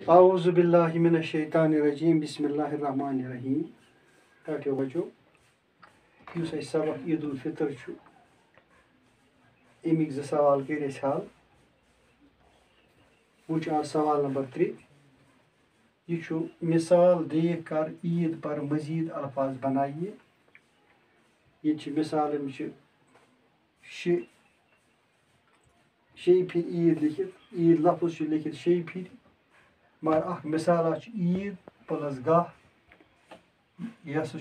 اعوذ باللہ من الشیطان الرجیم بسم اللہ الرحمن الرحیم ٹاٹو بچو اس سبق عید الفطر امیک زٕ سوال کر حل وچ آز سوال نمبر 3 یہ مثال دیکھ کر عید پر مزید الفاظ بنائیے یہ مثال شی پھر عید لکھت عید لفظ لکھت شی پھر مگر اخ مثال عید پلس گاہ یہ ہسا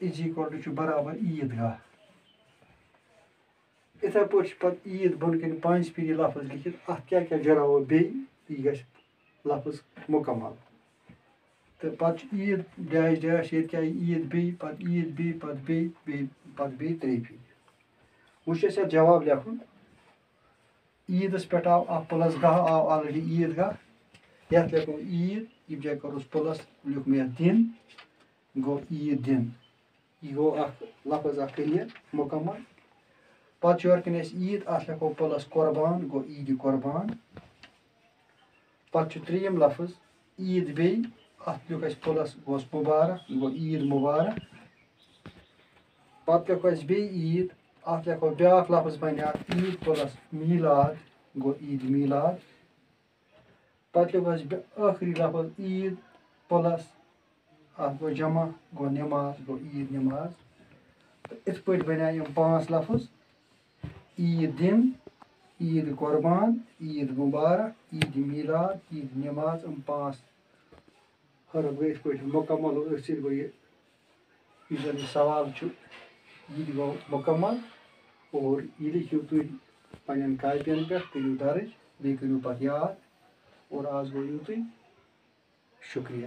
از ایکول ٹو برابر عید گاہ اتھے پٲٹھۍ پتہٕ عید بۄن کن پانٛژِ پھِرِ لفظ لکھت اتھ کیٛاہ جراوو بیٚیہِ یہِ گژھِ لفظ مکمل تہٕ پتہٕ عید ڈیش ڈیش ییٚتہِ کیٛاہ عید بیٚیہِ پتہٕ عید بیٚیہِ پتہٕ بیٚیہِ بیٚیہِ ترٛیٚیہِ پھِرِ وۄنۍ چھُ اَسہِ اَتھ جواب لیکھُن عیدس پٮ۪ٹھ آو اکھ پلس گاہ آو آلریڈی عید گاہ یتھ لیکھو عید یہ جائے کروس پلس لیکھو یتھ دن گو عید دن یہ گو اخ لفظ اخ کلیر مکمل پتہ یور کن عید اتھ لیکھو پلس قربان گو عید قربان پتہ ترٛیٚیِم لفظ عید بیٚیہِ اتھ لیوٚکھ اسہِ پلس گوس مبارک یہ گو عید مبارک پتہ لیکھو اسہِ بیٚیہِ عید اتھ لیکھو بیاکھ لفظ بنہِ عید پلس میلاد گو عید میلاد پتہ لیکھو اسہِ ٲخری لفظ عید پلس اتھ گو جمع گو نماز گو عید نماز تہٕ یِتھ پٲٹھۍ بنے یِم 5 لفظ عید دن عید قربان عید مبارک عید میلاد عید نماز 5 حرف گٔے یِتھ پٲٹھۍ مکمل أتھۍ سۭتۍ گوٚو یُس زن یہِ سوال چھُ یہِ تہِ گوٚو مکمل اور یہِ لیکھِو تُہۍ پننٮ۪ن کاپین پٮ۪ٹھ کٔرِو درٕج بیٚیہِ کٔرِو پتہٕ یاد اور آز گوٚو یُتُے شُکریہ